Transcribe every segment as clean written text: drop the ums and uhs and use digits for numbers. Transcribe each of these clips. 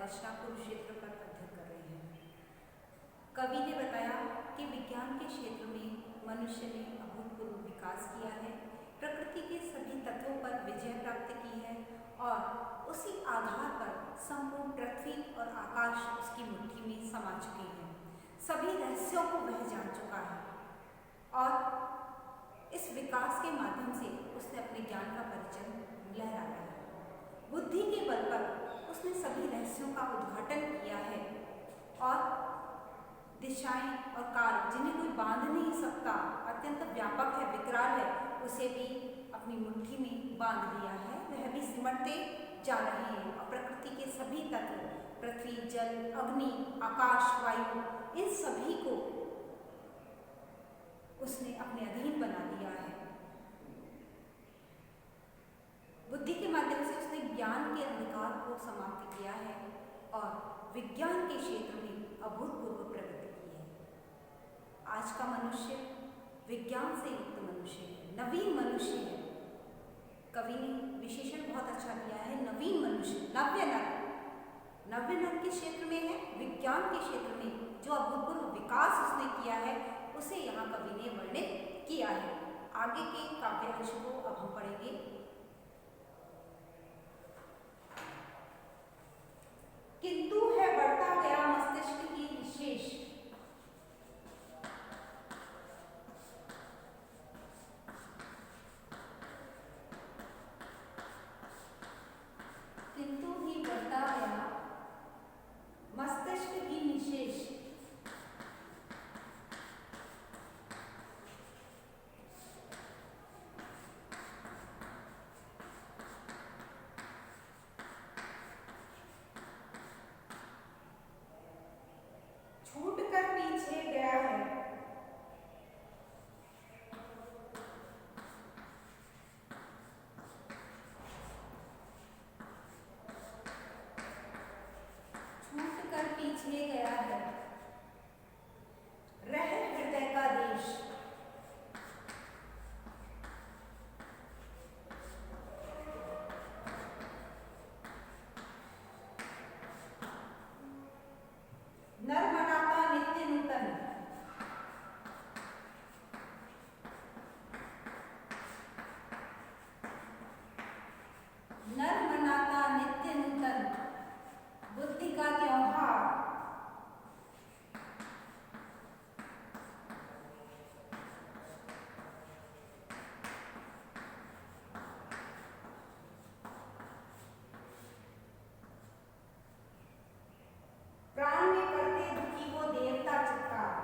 रचना कुरुक्षेत्र पर अध्ययन कर रहे हैं। कवि ने बताया कि विज्ञान के क्षेत्र में मनुष्य ने अभूतपूर्व विकास किया है, प्रकृति के सभी तत्वों पर विजय प्राप्त की है और उसी आधार पर संपूर्ण पृथ्वी और आकाश उसकी मुट्ठी में समा चुके हैं। सभी रहस्यों को वह जान चुका है और इस विकास के माध्यम से उसने अपने ज्ञान का परिचय लहराया है। बुद्धि के बल पर उसने सभी रहस्यों का उद्घाटन किया है और दिशाएं और काल जिन्हें कोई बांध नहीं सकता, अत्यंत व्यापक है, विकराल है, उसे भी अपनी मुट्ठी में बांध लिया है। वह भी सिमटते जा रहे हैं और प्रकृति के सभी तत्व, पृथ्वी, जल, अग्नि, आकाश, वायु, इन सभी को उसने अपने अधीन बना लिया है। बुद्धि के माध्यम से उसने ज्ञान के अंधकार को समाप्त किया है और विज्ञान के क्षेत्र में अभूतपूर्व प्रगति की है। आज का मनुष्य विज्ञान से युक्त मनुष्य है, नवीन मनुष्य है। कवि ने विशेषण बहुत अच्छा दिया है, नवीन मनुष्य, नव्य नर। नव्य नर के क्षेत्र में है, विज्ञान के क्षेत्र में जो अभूतपूर्व विकास उसने किया है उसे यहाँ कवि ने वर्णित किया है। आगे के काव्यांश को अब हम पढ़ेंगे। किंतु है बढ़ता गया मस्तिष्क की विशेष, किंतु ही बढ़ता गया मस्तिष्क की निशेष, छूट कर पीछे गया है, छूट कर पीछे गया है, रह हृदय का देश, नर मनाता नित्य नूतन, नर मनाता नित्य नूतन, बुद्धि का त्योहार, प्राण में करते दुखी वो देवता चित्कार,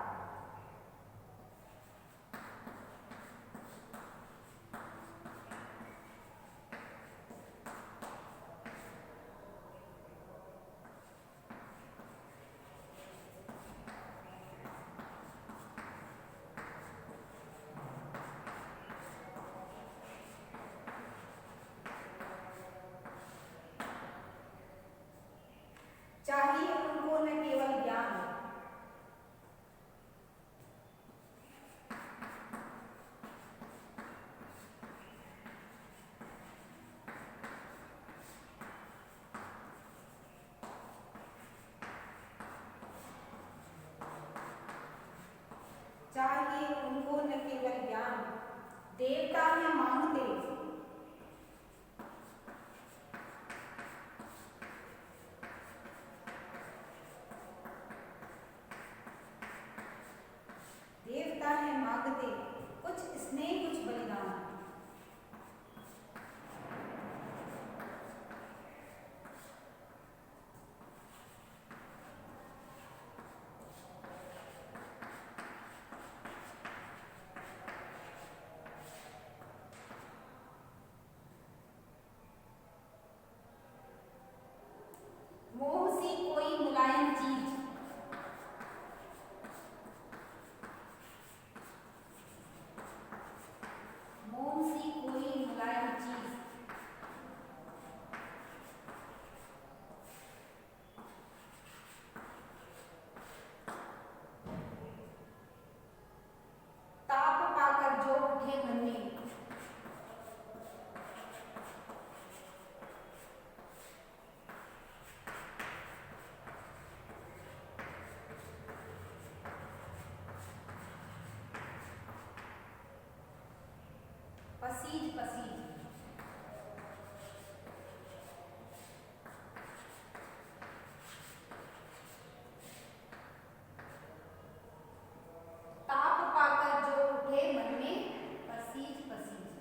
चाहिए उनको न केवल ज्ञान, चाहिए उनको न केवल ज्ञान, देवता है मांगते, देवता है मांगते, कुछ स्नेह कुछ बलिदान, मोह सी कोई मुलायम चीज, पसीज पसीज। ताप पाकर जो उठे मन में पसीज पसीज।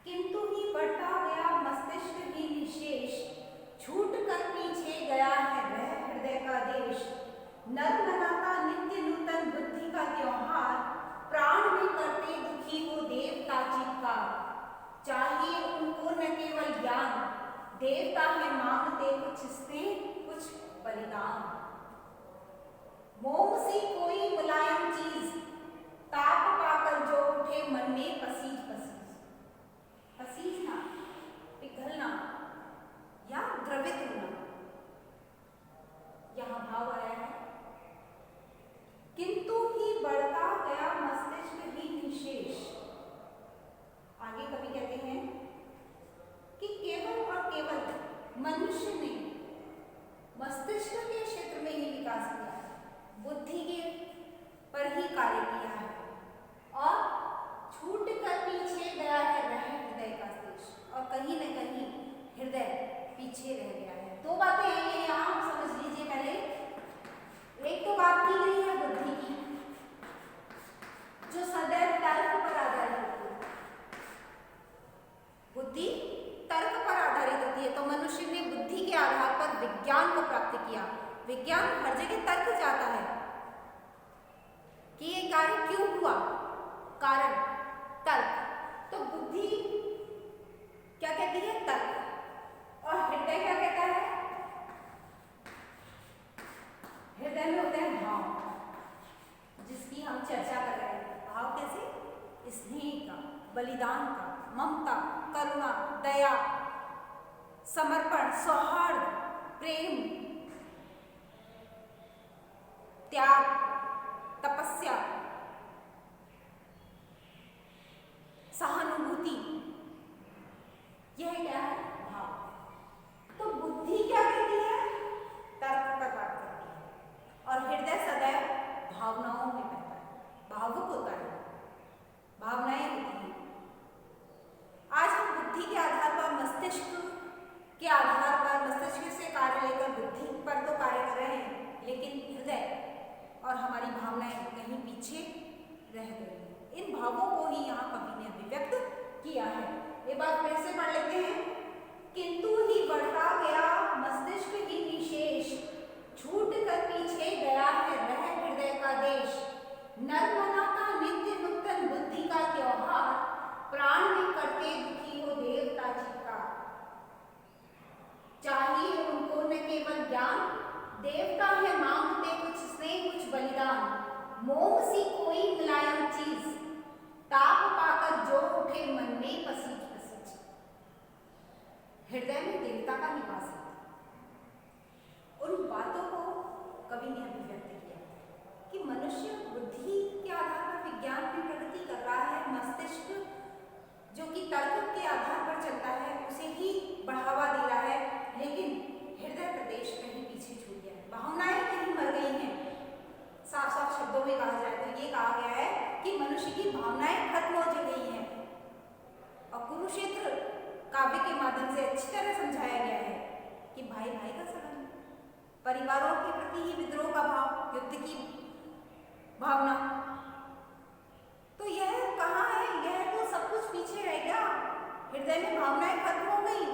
किंतु ही बढ़ता गया मस्तिष्क ही निशेष, छूट कर पीछे गया है वह हृदय का देश। नर मनाता नित्य नूतन बुद्धि का त्योहार, प्राण में करते दुखी को देवता चित्कार। चाहिए उनको न केवल ज्ञान, देवता है मांगते कुछ स्नेह कुछ बलिदान। मोम सी कोई मुलायम चीज, ताप पाकर जो उठे मन में पसीज पसीज। पसीजना, पिघलना या द्रवित होना, यहां भाव आया है। किंतु ही बढ़ता गया मस्तिष्क ही निशेष। आगे कवि कहते हैं कि केवल और केवल मनुष्य ने मस्तिष्क के क्षेत्र में ही विकास किया है, बुद्धि के पर ही कार्य किया है, और छूट कर पीछे गया है वह हृदय का देश। और कहीं न कहीं हृदय पीछे रह गया है। दो बातें ये यहाँ समझ लीजिए। पहले एक तो बात की गई है बुद्धि की, जो सदैव तर्क पर आधारित होती है। बुद्धि तर्क पर आधारित होती है, तो मनुष्य ने बुद्धि के आधार पर विज्ञान को प्राप्त किया। विज्ञान हर जगह तर्क जाता है कि ये कार्य क्यों हुआ, कारण तर्क। तो बुद्धि क्या कहती है? तर्क। और हृदय क्या कहता है? हृदय में होते हैं भाव, जिसकी हम चर्चा कर रहे हैं। भाव कैसे? स्नेह का, बलिदान का, ममता, करुणा, दया, समर्पण, सौहार्द, प्रेम, त्याग, तपस्या, सहानुभूति, यह क्या है? भाव। तो बुद्धि क्या कहती है? तर्क पर बात करती है, और हृदय सदैव भावनाओं में बहता है, भावुक होता है, भावनाएं होती हैं। आज हम बुद्धि के आधार पर, मस्तिष्क के आधार पर, मस्तिष्क से कार्य लेकर बुद्धि पर तो कार्य कर रहे हैं, लेकिन हृदय और हमारी भावनाएं कहीं पीछे रह गई हैं। इन भावों को ही यहाँ कवि ने अभिव्यक्त किया है। ये बात फिर से पढ़ लेते हैं। किंतु ही बढ़ता गया मस्तिष्क ही निशेष, छूट कर पीछे गया है वह हृदय का देश। नर मना का नित्य नूतन बुद्धि का त्योहार, प्राण में करते दुखी हो देवता चित्कार। चाहिए उनको न केवल ज्ञान, देवता है मांगते कुछ स्नेह कुछ बलिदान। मोम सी कोई मुलायम चीज, ताप पाकर जो उठे मन में पसीज पसीज। हृदय में देवता का निवास है। उन बातों को कवि ने अभिव्यक्त किया कि मनुष्य बुद्धि के आधार पर विज्ञान में प्रगति कर रहा है, मस्तिष्क जो कि तर्क के आधार पर चलता है उसे ही बढ़ावा दे रहा है, लेकिन हृदय प्रदेश कहीं पीछे छूट गया है, भावनाएं कहीं मर गई हैं। साफ साफ शब्दों में कहा जाए तो ये कहा गया है कि मनुष्य की भावनाएं खत्म हो गई हैं। और कुरुक्षेत्र काव्य के माध्यम से अच्छी तरह समझाया गया है कि भाई भाई का संबंध, परिवारों के प्रति ही विद्रोह का भाव, युद्ध की भावना, तो यह कहाँ है? यह तो सब कुछ पीछे रह गया। हृदय में भावनाएं खत्म हो गई।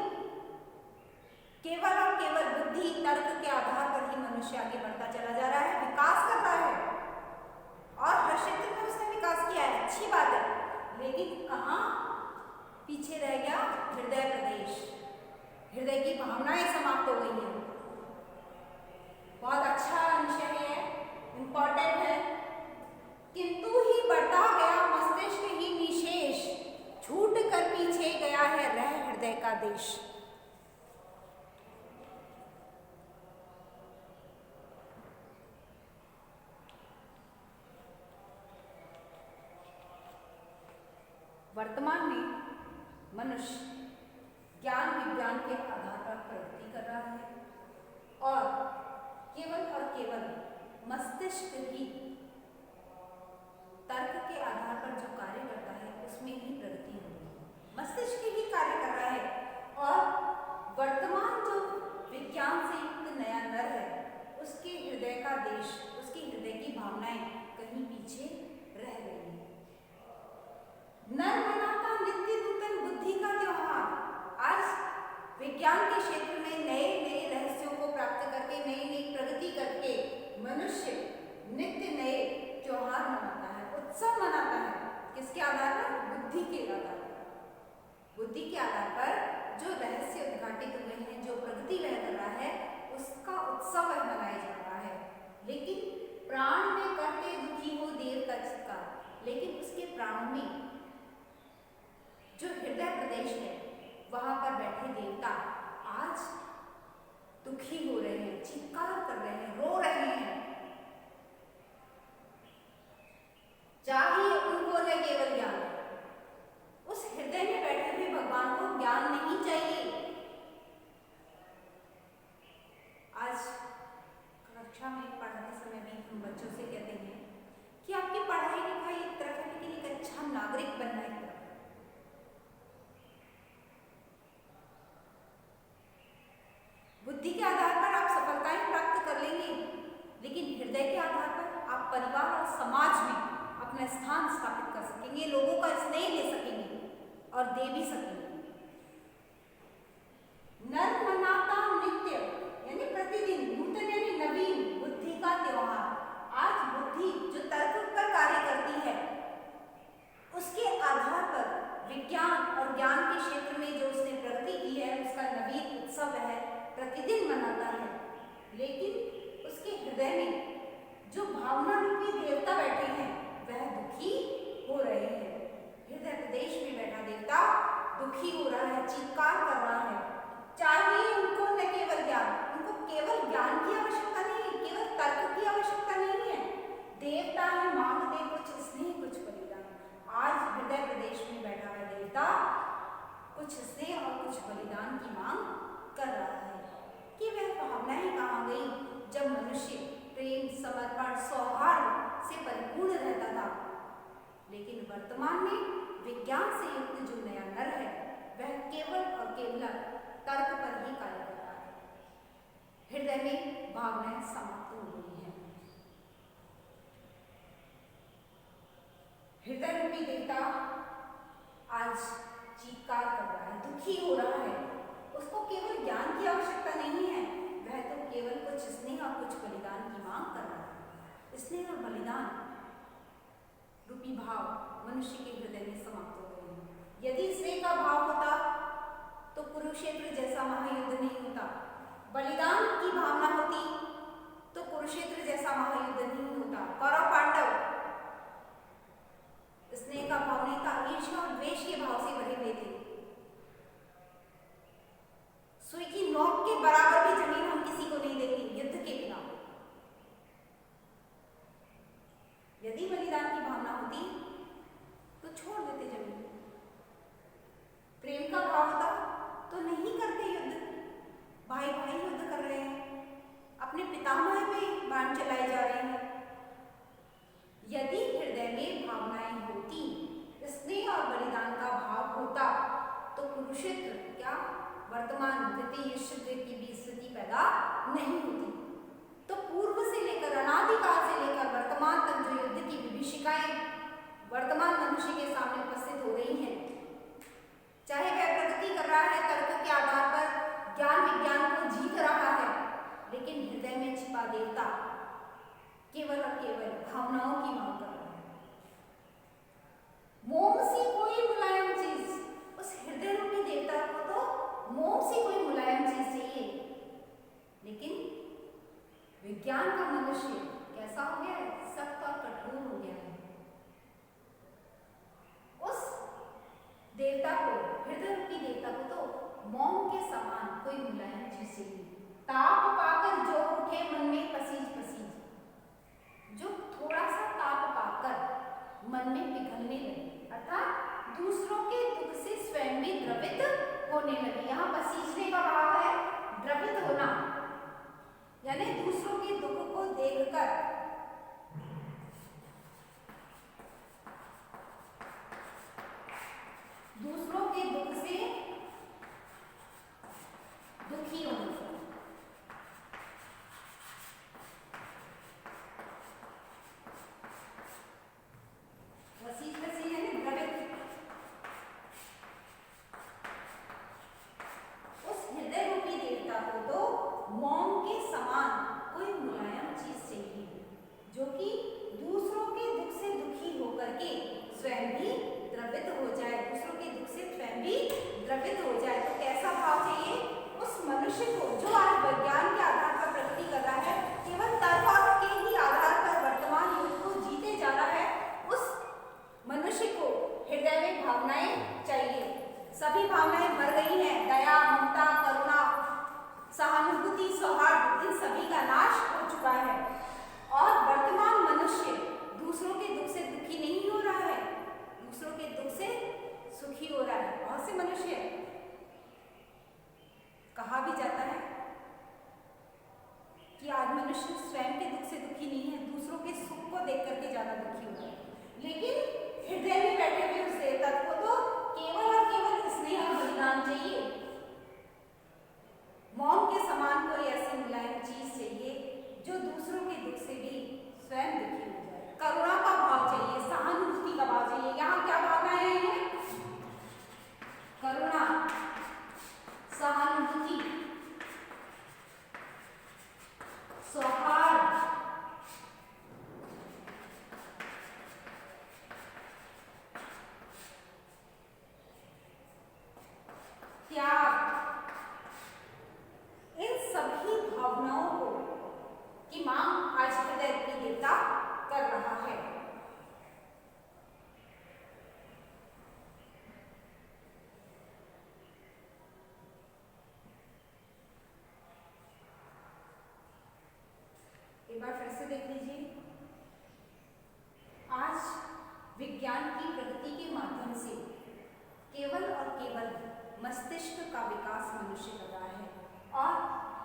केवल और केवल बुद्धि, तर्क के आधार पर ही मनुष्य आगे बढ़ता चला जा रहा है, विकास कर रहा है, और हर क्षेत्र में उसने विकास किया है, अच्छी बात है। लेकिन कहाँ पीछे रह गया? हृदय प्रदेश। हृदय की भावनाएं समाप्त हो गई हैं। बहुत अच्छा विषय है, इंपॉर्टेंट है। किंतु ही बढ़ता गया मस्तिष्क ही निशेष, छूट कर पीछे गया है रह हृदय का देश। वर्तमान में मनुष्य ज्ञान विज्ञान के आधार पर प्रगति कर रहा है, और केवल मस्तिष्क ही तर्क के आधार पर लेकिन उसके प्राणों में जो हृदय प्रदेश है वहां पर बैठे देवता आज दुखी हो रहे हैं, चित्कार कर रहे हैं, रो रहे हैं। चाहिए उनको न केवल ज्ञान, उस हृदय में बैठे हुए भगवान को ज्ञान नहीं चाहिए। आज कक्षा में पढ़ाते समय भी हम बच्चों से कहते हैं कि आपकी पढ़ाई लिखाई एक तरफ है, लेकिन एक अच्छा नागरिक बनना है। बुद्धि के आधार पर आप सफलताएं प्राप्त कर लेंगे, लेकिन हृदय के आधार पर आप परिवार और समाज में अपना स्थान स्थापित कर सकेंगे, लोगों का स्नेह ले सकेंगे और दे भी सकेंगे। नर मनाता नित्य यानी प्रतिदिन, नूतन यानी नवीन, बुद्धि का त्योहार। आज बुद्धि जो तर्क पर कार्य करती है, उसके आधार पर विज्ञान और ज्ञान के क्षेत्र में जो उसने प्रगति की है, उसका नवीन उत्सव है, प्रतिदिन मनाता है। लेकिन उसके हृदय में जो भावना रूपी देवता बैठे हैं वह दुखी हो रहे हैं। हृदय प्रदेश में बैठा देवता दुखी हो रहा है, चित्कार कर रहा है। चाहिए उनको न केवल ज्ञान, उनको केवल ज्ञान की आवश्यकता नहीं है, केवल तर्क की आवश्यकता नहीं है। देवता है मांगते कुछ स्नेह कुछ बलिदान। आज हृदय प्रदेश में बैठा हुआ देवता कुछ स्नेह और कुछ बलिदान की मांग कर रहा है। कि वह भावनाएं कहाँ गई जब मनुष्य प्रेम, समर्पण, सौहार्द से परिपूर्ण रहता था। लेकिन वर्तमान में विज्ञान से युक्त जो नया नर है वह केवल और केवल तर्क पर ही कार्य करता है। हृदय में भावनाएं समाप्त हो गई हैं। हृदय रूपी देवता आज चित्कार कर रहा है, दुखी हो रहा है। उसको केवल ज्ञान की आवश्यकता नहीं है, वह तो केवल कुछ स्नेह और कुछ बलिदान की मांग कर रहा है। स्नेह और बलिदान रूपी भाव मनुष्य के हृदय में समाप्त हो गए हैं। यदि स्नेह का भाव होता तो कुरुक्षेत्र जैसा महायुद्ध नहीं होता। बलिदान की भावना होती तो कुरुक्षेत्र जैसा महायुद्ध नहीं होता। कौरव पांडव स्नेह का भाव नहीं था, ईर्ष्या और द्वेष के भाव से भरे हुए थे। सुई की नोक के बराबर भी जमीन हम किसी को नहीं देंगे युद्ध के बिना। यदि बलिदान की भावना होती तो छोड़ देते जमीन। प्रेम का भाव होता तो नहीं करते युद्ध। भाई भाई युद्ध कर रहे हैं, अपने पितामह पे बाण चलाए जा रहे हैं। यदि हृदय में भावनाएं होती, स्नेह और बलिदान का भाव होता तो कुरुक्षेत्र क्या वर्तमान द्वितीय विश्व युद्ध की भी स्थिति पैदा नहीं होती। तो पूर्व से लेकर अनादिकाल से लेकर वर्तमान तक जो युद्ध की विभीषिकाएं वर्तमान मनुष्य के सामने उपस्थित हो रही हैं, चाहे वह प्रगति कर रहा है तर्क के आधार पर, ज्ञान विज्ञान को जीत रहा है, लेकिन हृदय में छिपा देवता केवल और केवल भावनाओं की मांग कर रहा है। मोम सी कोई मुलायम चीज, उस हृदय रूपी देवता को तो मोम सी कोई मुलायम चीज चाहिए। लेकिन विज्ञान का मनुष्य कैसा हो गया है? सख्त और कठोर हो गया है। उस देवता को, हृदय रूपी देवता को तो मोम के समान कोई मुलायम चीज चाहिए। ताप पाकर जो उठे मन में पसीज पसीज, जो थोड़ा सा ताप पाकर मन में पिघलने लगे, अर्थात दूसरों के दुख से स्वयं भी द्रवित होने लगे। यहाँ पसीजने का भाव है द्रवित होना, यानी दूसरों के दुख को देखकर दूसरों के दुख से दुखी होना। मोम के समान कोई मुलायम चीज चाहिए। लेकिन हृदय में बैठे हुए उस देवता को तो केवल और केवल स्नेह और बलिदान चाहिए। मौन के समान कोई ऐसी मुलायम चीज चाहिए जो दूसरों के दुख से भी स्वयं दुखी हो जाए। करुणा का भाव चाहिए, सहानुभूति का भाव चाहिए। यहाँ क्या भावनाएं हैं? करुणा, सहानुभूति, सौहार्द, त्याग, इन सभी भावनाओं को की मांग आज हृदय रूपी देवता कर रहा है। एक बार फिर से देख लीजिए। आज विज्ञान की प्रगति के माध्यम से केवल और केवल मस्तिष्क का विकास मनुष्य कर रहा है और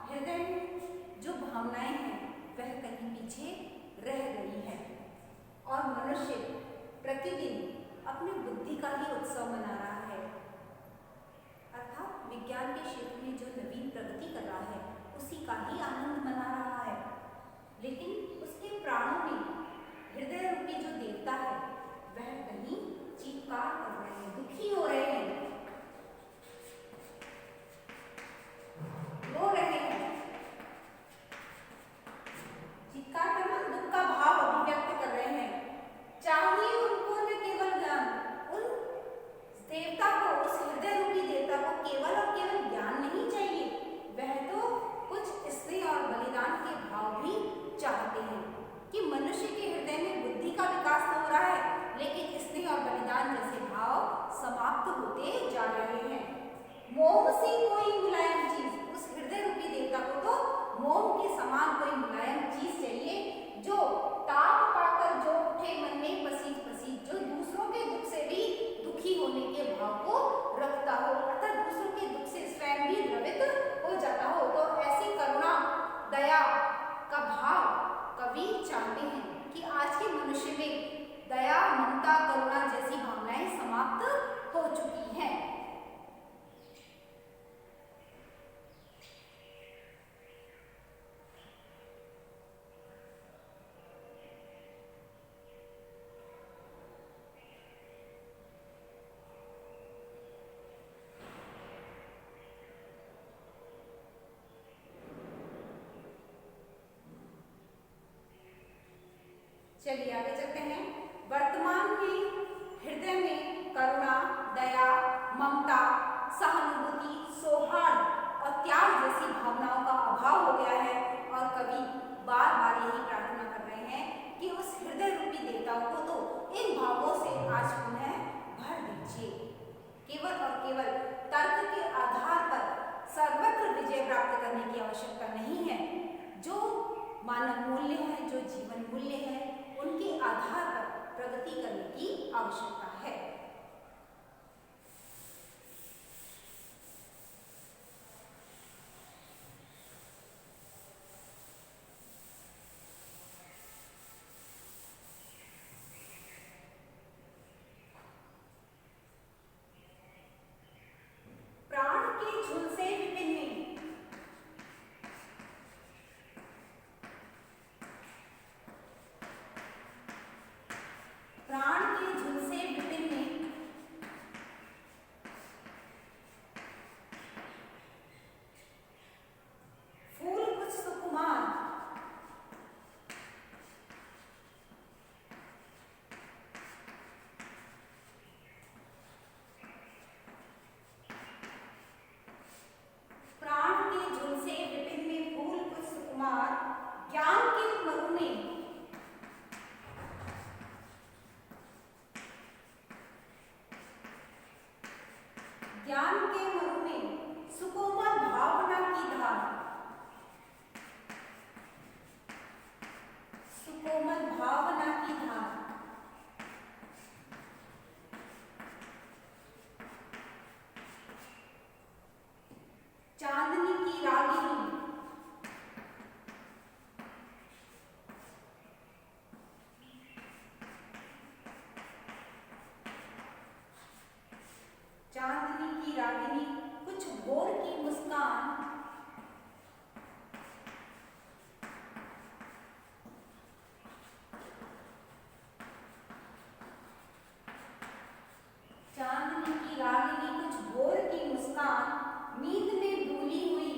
हृदय में जो भावनाएं हैं वह कहीं पीछे रह गई है और मनुष्य प्रतिदिन अपनी बुद्धि का ही उत्सव मना रहा है। अर्थात विज्ञान के क्षेत्र में जो नवीन प्रगति कर रहा है उसी का ही आनंद मना रहा है, लेकिन उसके प्राणों में हृदय रूपी जो देवता है वह कहीं चीत्कार कर रहे हैं, दुखी हो रहे हैं, रो रहे हैं। चीत्कार करना दुख का भाव अभिव्यक्त कर रहे हैं। चाहिए उनको न केवल ज्ञान, उन देवता को, उस हृदय रूपी देवता को केवल और केवल ज्ञान नहीं चाहिए, वह तो कुछ स्नेह और बलिदान के भाव भी चाहते हैं कि मनुष्य के हृदय में बुद्धि का विकास तो हो रहा है लेकिन स्नेह और बलिदान जैसे भाव समाप्त होते जा रहे हैं। मोम से कोई मुलायम चीज, उस हृदय रूपी देवता को तो मोम के समान कोई मुलायम चीज चाहिए जो ताप पाकर जो उठे मन में पसीज पसीज, जो दूसरों के दुख से भी दुखी होने के भाव को रखता हो, अर्थात दूसरों के दुख से स्वयं भी द्रवित हो जाता हो। तो ऐसी करुणा, दया का भाव कवि चाहते हैं कि आज के मनुष्य में दया, ममता, करुणा जैसी भावनाएं समाप्त हो चुकी हैं। चलिए आगे चलते हैं। वर्तमान में हृदय में करुणा, दया, ममता, सहानुभूति, सौहार्द और त्याग जैसी भावनाओं का अभाव हो गया है और कवि बार बार यही प्रार्थना कर रहे हैं कि उस हृदय रूपी देवता को तो इन भावों से आज पुनः भर दीजिए। केवल और केवल तर्क के आधार पर सर्वत्र विजय प्राप्त करने की आवश्यकता नहीं है। जो मानव मूल्य है, जो जीवन मूल्य है, उनके आधार पर प्रगति करने की आवश्यकता है। प्राण के झुलसे विपिन में, प्राण के झुलसे विपिन में फूल कुछ सुकुमार, प्राण के झुलसे विपिन में फूल कुछ सुकुमार, ज्ञान के मरु में, ज्ञान के मरु में सुकोमल भावना की धार, सुकोमल भावना की धार, चांदनी की रागिनी, चांदनी की रागिनी कुछ भोर की मुस्कान, चांदनी की रागिनी कुछ भोर की मुस्कान, नींद में भूली हुई,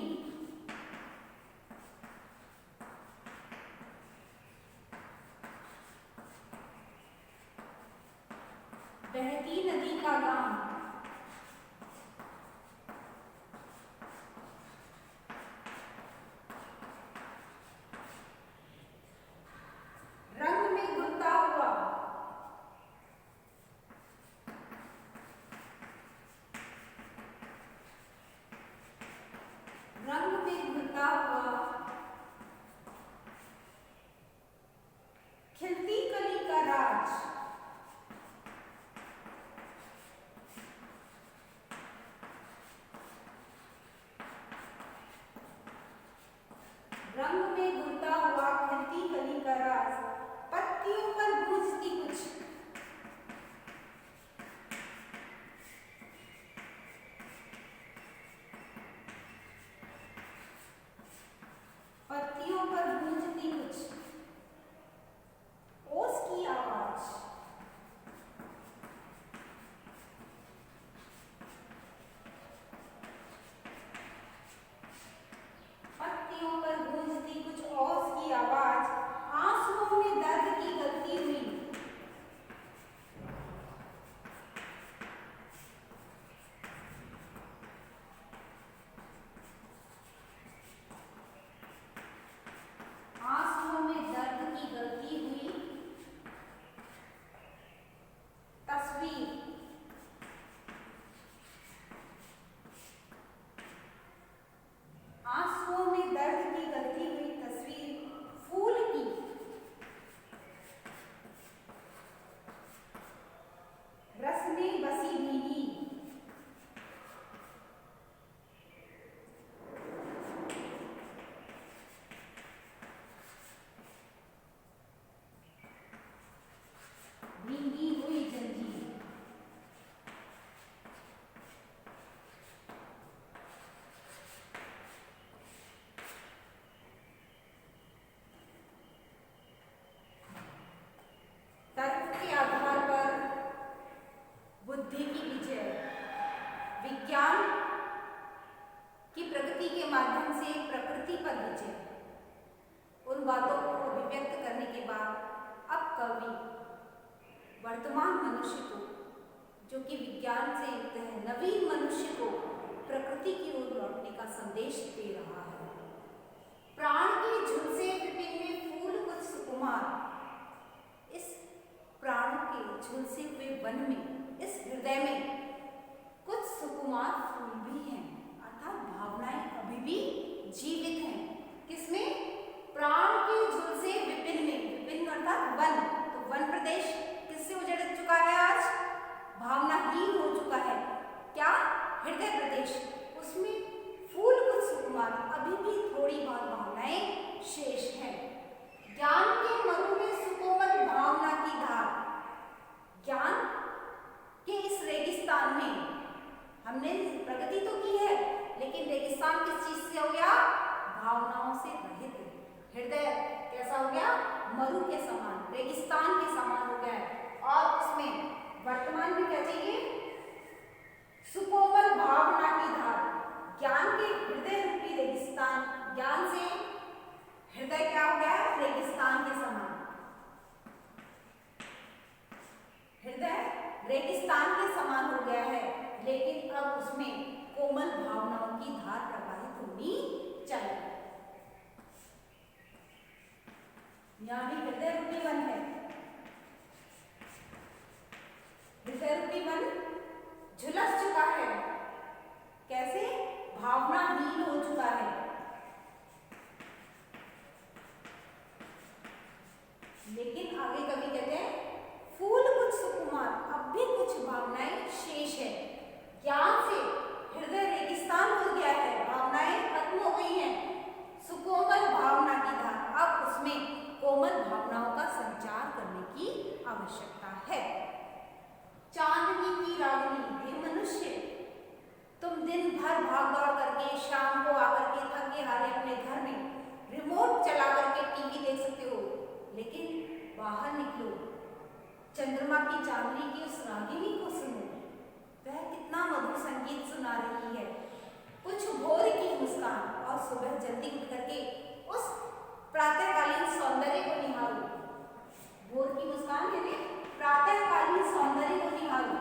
बहती नदी का गान, रंग में घुलता हुआ, रंग में घुलता हुआ, खिलती कली का राज, रंग में घुलता हुआ खिलती कली का राज, पत्तियों पर गूंजती कुछ, पत्तियों पर गूंजती कुछ ओस की आवाज, पत्तियों पर गूंजती कुछ ओस की आवाज, आंसुओं में दर्द की गलती हुई, आंसुओं में दर्द की गलती हुई, तस्वीर, आंसुओं में दर्द की गलती हुई तस्वीर, फूल की, रस में बसी भीगी, भीगी हुई जंजीर, तर्क के आधार पर बुद्धि की विजय, विज्ञान की प्रगति के माध्यम से प्रकृति पर विजय। उन बातों को अभिव्यक्त करने के बाद अब कवि वर्तमान मनुष्य को, जो कि विज्ञान से युक्त है, नवीन मनुष्य को प्रकृति की ओर लौटने का संदेश दे रहा है। प्राण के झुलसे विपिन में फूल कुछ सुकुमार, इस प्राणों के झुलसे हुए वन में, इस हृदय में कुछ सुकुमार फूल भी हैं, अर्थात भावनाएं अभी भी जीवित हैं। किसमें? प्राण के झुलसे विपिन में, विपिन अर्थात वन, तो वन प्रदेश किससे उजड़ चुका है आज? भावनाहीन हो चुका है। क्या? हृदय प्रदेश, उसमें फूल कुछ सुकुमार, अभी भी थोड़ी बहुत भावनाएं शेष हैं। ज्ञान के मरु में सुकोमल भावना की धार, ज्ञान के इस रेगिस्तान में हमने प्रगति तो की है, लेकिन रेगिस्तान किस चीज से हो गया? भावनाओं से रहित। हृदय कैसा हो गया? मरु के समान, रेगिस्तान के समान हो गया है। और उसमें वर्तमान में क्या चाहिए? सुकोमल भावना की धार। ज्ञान के हृदय रूपी रेगिस्तान, ज्ञान से हृदय क्या हो गया है? रेगिस्तान के समान। हृदय रेगिस्तान के समान हो गया है, लेकिन अब उसमें कोमल भावनाओं की धार प्रवाहित होनी चाहिए। यानी हृदय रूपी वन है, हृदय रूपी वन झुलस चुका है। कैसे? भावनाहीन हो चुका है। लेकिन आगे कवि कहते हैं फूल कुछ सुकुमार, अब भी कुछ भावनाएं शेष है। ज्ञान से हृदय रेगिस्तान हो गया है, भावनाएं खत्म हो गई हैं। सुकोमल भावना की धार, अब उसमें कोमल भावनाओं का संचार करने की आवश्यकता है। चांदनी की रागिनी, हे मनुष्य, दिन भर भाग दौड़ करके शाम को आकर के थके हारे अपने घर में रिमोट चला करके टीवी देख सकते हो, लेकिन बाहर निकलो, चंद्रमा की चांदनी की उस रागिनी को सुनो, वह कितना मधुर संगीत सुना रही है। कुछ भोर की मुस्कान और सुबह जल्दी उठ करके उस प्रातःकालीन सौंदर्य को निहारो। भोर की मुस्कान यानी प्रातःकालीन सौंदर्य को निहारो।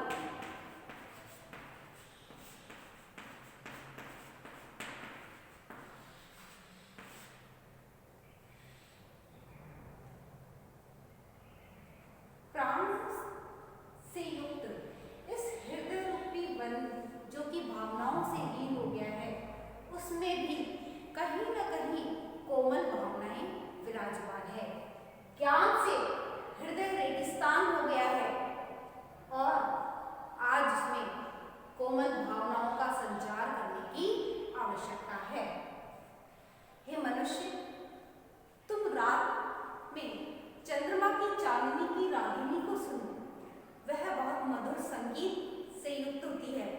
प्राण से युक्त इस हृदय रूपी वन जो कि भावनाओं से लीन हो गया है, उसमें भी कहीं न कहीं कोमल भावनाएं विराजमान है। ज्ञान से हृदय रेगिस्तान हो गया है और आज उसमें कोमल भावनाओं का संचार करने की आवश्यकता है। हे मनुष्य, तुम रात में चंद्रमा की चांदनी की रागिनी को सुनो, वह बहुत मधुर संगीत से युक्त होती है।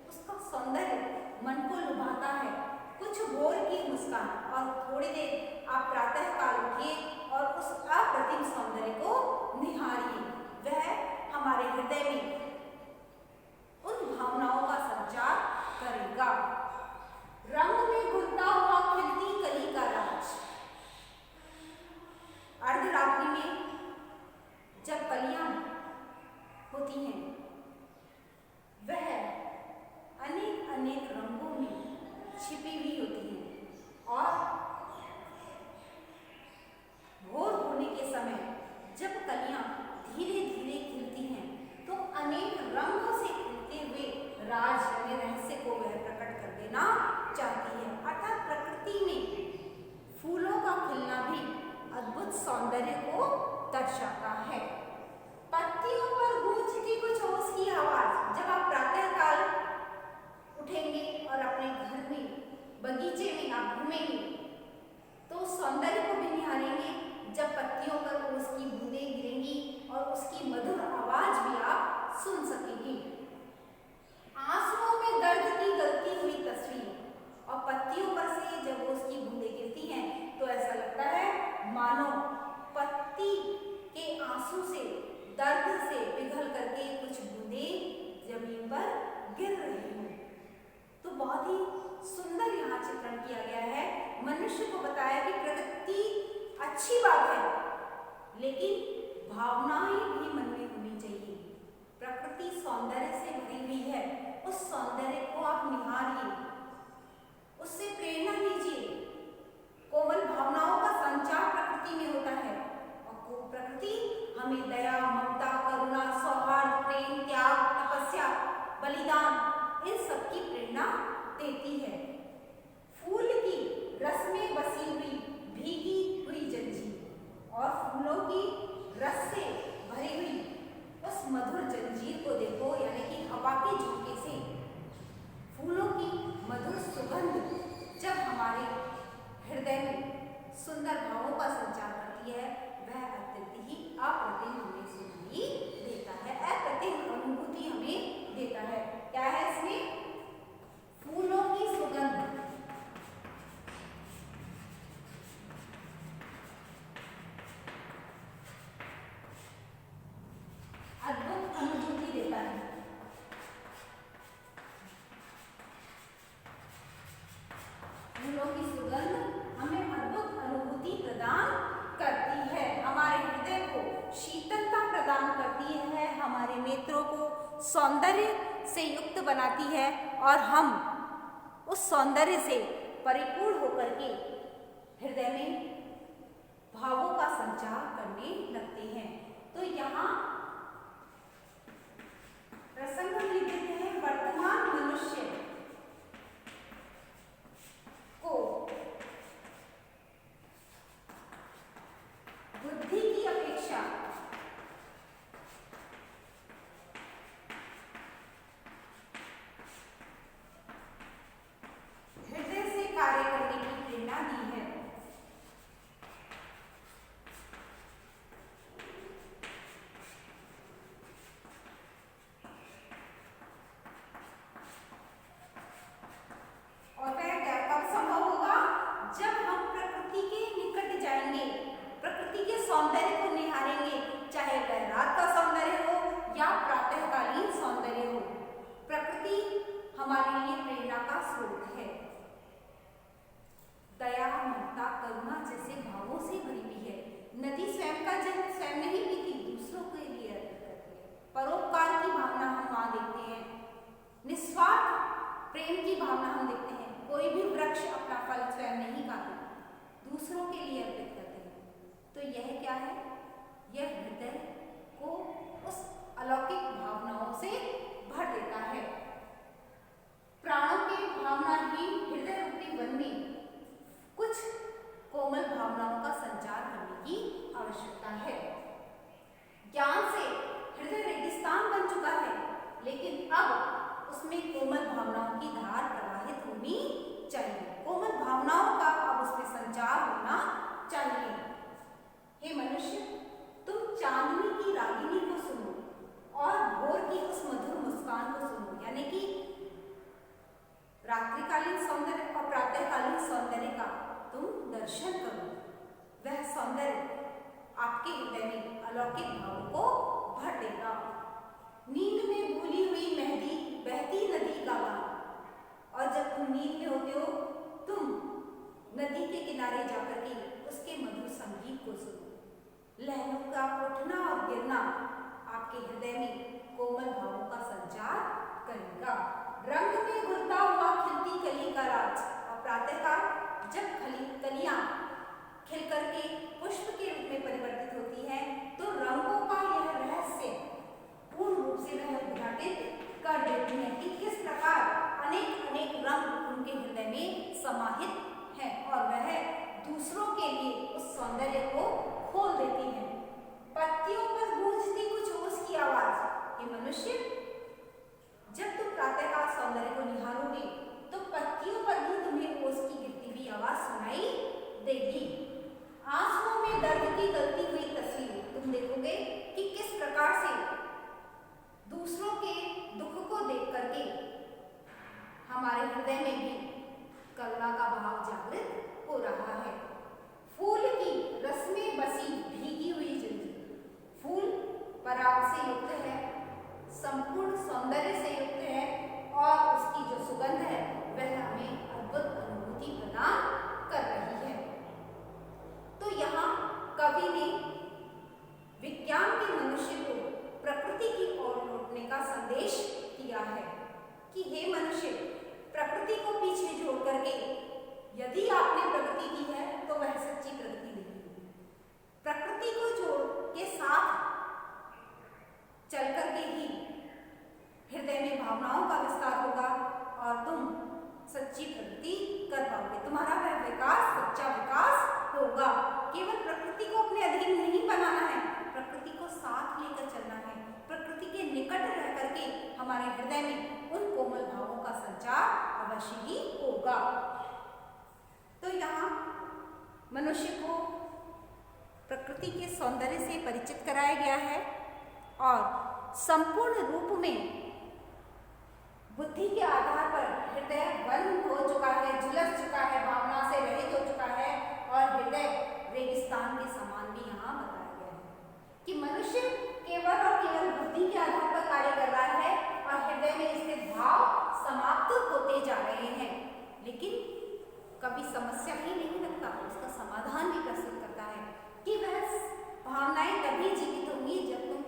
उसका सौंदर्य मन को लुभाता है। कुछ भोर की मुस्कान और थोड़ी देर आप प्रातः काल उठिए और उस अप्रतिम सौंदर्य को निहारिए। वह हमारे हृदय में उन भावनाओं का संचार करेगा। रंग में घुलता हुआ खिलती कली का राज। अर्धरात्रि में जब कलियां होती हैं, वह अनेक अनेक रंगों में छिपी हुई होती हैं और भोर होने के समय जब कलियां धीरे धीरे खिलती हैं, तो अनेक रंगों से खिलते हुए राज यानी रहस्य को वह प्रकट कर देना चाहती है। अर्थात प्रकृति में फूलों का खिलना भी अद्भुत सौंदर्य को दर्शाता है। पत्तियों पर गूंजती कुछ ओस की आवाज। जब आप प्रातःकाल उठेंगे और अपने घर में बगीचे में आप घूमेंगे, तो सौंदर्य को भी निहारेंगे। जब पत्तियों पर ओस की बूंदें गिरेंगी और उसकी मधुर आवाज भी आप सुन सकेंगे। आंसुओं में दर्द की गलती हुई तस्वीर और पत्तियों पर से जब ओस की बूंदें गिरती हैं, तो ऐसा लगता है मानो पत्ती के आंसू से दर्द से पिघल करके कुछ बूंदें जमीन पर गिर रही हों। तो बहुत ही सुंदर यहाँ चित्रण किया गया है। मनुष्य को बताया कि प्रकृति अच्छी बात है, लेकिन भावनाएं भी मन में होनी चाहिए। प्रकृति सौंदर्य से भरी हुई है, उस सौंदर्य को आप निहारिए, उससे प्रेरणा लीजिए। कोमल भावनाओं का संचार प्रकृति में होता है और प्रकृति हमें दया, ममता, करुणा, सौहार्द, प्रेम, त्याग, तपस्या, बलिदान इन सब की प्रेरणा देती है। फूल की रस में बसी हुई भीगी हुई जंजीर और फूलों की रस से भरी हुई उस मधुर जंजीर को देखो, यानी कि हवा के झोंके से फूलों की मधुर सुगंध जब हमारे हृदय में सुंदर भावों का संचार करती है, वह अत्यंत ही अप्रतिम हमें सुनाई देता है, अप्रतिम अनुभूति हमें देता है। क्या है इसमें? फूलों की सुगंध। अद्भुत अनुभूति देता है। फूलों की सुगंध हमें अद्भुत अनुभूति प्रदान करती है, हमारे हृदय को शीतलता प्रदान करती है, हमारे नेत्रों को सौंदर्य से युक्त बनाती है और हम उस सौंदर्य से परिपूर्ण होकर के हृदय में भावों का संचार करने लगते हैं। तो यहाँ प्रसंग हम लिख देते हैं, वर्तमान मनुष्य को बुद्धि की अपेक्षा हृदय से कार्य करने की प्रेरणा दी है। बोलना आपके हृदय में कोमल भावों का संचार करेगा। रंग में घुलता हुआ खिलती कली का राज। और प्रातःकाल जब कलियां खिल करके पुष्प के रूप में परिवर्तित होती है तो रंगों का यह रहस्य पूर्ण रूप से वह उद्घाटित कर देती है कि किस प्रकार अनेक अनेक रंग उनके हृदय में समाहित हैं और वह दूसरों के लिए उस सौंदर्य को खोल देती है। पत्तियों पर गूंजती कुछ ओस की आवाज। ये मनुष्य, जब तुम प्रातःकाल सौंदर्य को निहारोगे तो पत्तियों पर भी तुम्हें ओस की गिरती हुई आवाज सुनाई देगी। आंसुओं में दर्द की गलती हुई तस्वीर तुम देखोगे कि किस प्रकार से दूसरों के दुख को देख करके हमारे हृदय में भी करुणा का भाव जागृत हो रहा है। फूल की रस में बसी भीगी हुई जिंदगी। फूल पराग से युक्त है, संपूर्ण सौंदर्य से युक्त है और उसकी जो सुगंध है वह हमें अद्भुत अनुभूति प्रदान कर रही है। तो यहाँ कवि ने विज्ञान के मनुष्य को प्रकृति की ओर लौटने का संदेश दिया है कि हे मनुष्य, प्रकृति को पीछे छोड़ करके यदि आपने प्रगति की है तो वह सच्ची प्रगति नहीं है। प्रकृति को जोड़ के साथ चल करके ही हृदय में भावनाओं का विस्तार होगा और तुम सच्ची प्रगति कर पाओगे। तुम्हारा वह विकास सच्चा विकास होगा। केवल प्रकृति को अपने अधीन नहीं बनाना है, प्रकृति को साथ लेकर चलना है। प्रकृति के निकट रह करके हमारे हृदय में उन कोमल भावों का संचार अवश्य ही होगा। तो यहाँ मनुष्य को प्रकृति के सौंदर्य से परिचित कराया गया है और संपूर्ण रूप में बुद्धि के आधार पर हृदय बंद हो चुका है, झुलस चुका है, भावना से रहित हो चुका है और हृदय रेगिस्तान के समान भी यहाँ बताया गया है कि मनुष्य केवल और केवल बुद्धि के आधार पर कार्य कर रहा है और हृदय में स्थित भाव समाप्त होते जा रहे हैं। लेकिन कभी समस्या ही नहीं रखता, उसका समाधान भी प्रस्तुत करता है कि वह भावनाएं तभी जीवित होंगी जब तुम